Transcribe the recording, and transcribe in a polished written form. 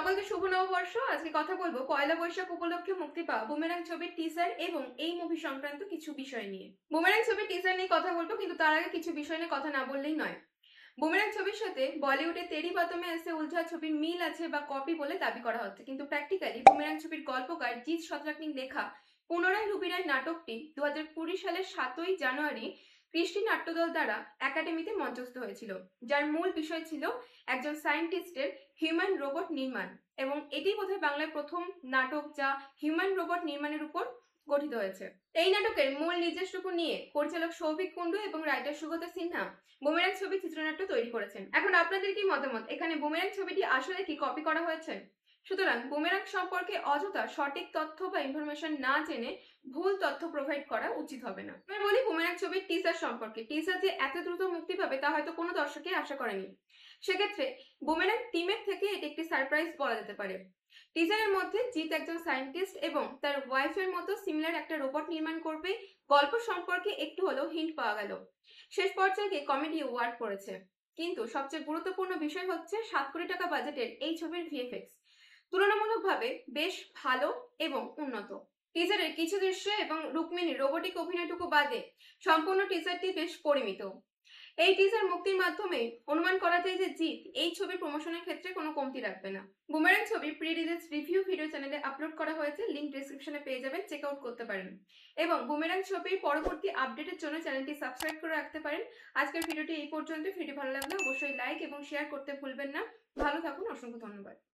সকলকে শুভ নববর্ষ। আজকে কথা বলবো পয়লা বৈশাখ উপলক্ষে মুক্তি পাওয়া বুমেরাং ছবির টিজার এবং এই মুভি সংক্রান্ত কিছু বিষয় নিয়ে। বুমেরাং ছবির টিজার নিয়ে কথা বলবো, কিন্তু তার আগে কিছু বিষয় নিয়ে কথা না বললেই নয়। বুমেরাং ছবির সাথে বলিউডে তেরি বাতমে এসে উলঝা ছবির মিল আছে বা কপি বলে দাবি করা হচ্ছে, কিন্তু প্র্যাকটিক্যালি বুমেরাং ছবির গল্পকার জিৎ সতরাকনির লেখা পুনরায় রুবিরায় নাটকটি 2020 সালের 7ই জানুয়ারি কৃষ্টি নাট্যদল দ্বারা একাডেমিতে মঞ্চস্থ হয়েছিল, যার মূল বিষয় ছিল একজন সায়েন্টিস্টের হিউম্যান রোবট নির্মাণ। এবং এটি বোধহয় বাংলায় প্রথম নাটক যা হিউম্যান রোবট নির্মাণের উপর গঠিত হয়েছে। এই নাটকের মূল নির্দেশটুকু নিয়ে পরিচালক সৌভিক কুণ্ডু এবং রাইটার সুগতা সিনহা বুমেরাং ছবি চিত্রনাট্য তৈরি করেছেন। এখন আপনাদের কি মতামত, এখানে বুমেরাং ছবিটি আসলে কি কপি করা হয়েছে? সুতরাং বুমেরাং সম্পর্কে অযথা সঠিক তথ্য বা ইনফরমেশন না জেনে ভুল তথ্য প্রোভাইড করা উচিত হবে না। আমি বলি বুমেরাং ছবির টিজার সম্পর্কে। টিজার যে এত দ্রুত মুক্তি পাবে তা হয়তো কোনো দর্শকই আশা করেনি। সেক্ষেত্রে বুমেরাং টিমের থেকে এটি একটি সারপ্রাইজ বলা যেতে পারে। টিজারের মধ্যে জিৎ একজন সায়েন্টিস্ট এবং তার ওয়াইফের মতো সিমিলার একটা রোবট নির্মাণ করবে, গল্প সম্পর্কে একটু হলেও হিন্ট পাওয়া গেল। শেষ পর্যায়ে গিয়ে কমেডি ওয়ার্ক করেছে। কিন্তু সবচেয়ে গুরুত্বপূর্ণ বিষয় হচ্ছে 7 কোটি টাকা বাজেটের এই ছবির ভিএফএক্স তুলনামূলকভাবে বেশ ভালো এবং উন্নত। টিজারের কিছু দৃশ্য এবং রুক্মিণীর রোবোটিক অভিনয়টুকু বাদে সম্পূর্ণ টিজারটি বেশ পরিমিত। এই টিজার মুক্তির মাধ্যমে অনুমান করা যায় যে জিৎ এই ছবির প্রমোশনের ক্ষেত্রে কোনো কমতি রাখবে না। বুমেরাং ছবি প্রি রিলিজ রিভিউ ভিডিও চ্যানেলে আপলোড করা হয়েছে, লিংক ডেসক্রিপশনে পেয়ে যাবেন, চেক আউট করতে পারেন। এবং বুমেরাং ছবির পরবর্তী আপডেটের জন্য চ্যানেলটি সাবস্ক্রাইব করে রাখতে পারেন। আজকের ভিডিওটি এই পর্যন্ত। ভিডিও ভালো লাগলে অবশ্যই লাইক এবং শেয়ার করতে ভুলবেন না। ভালো থাকুন, অসংখ্য ধন্যবাদ।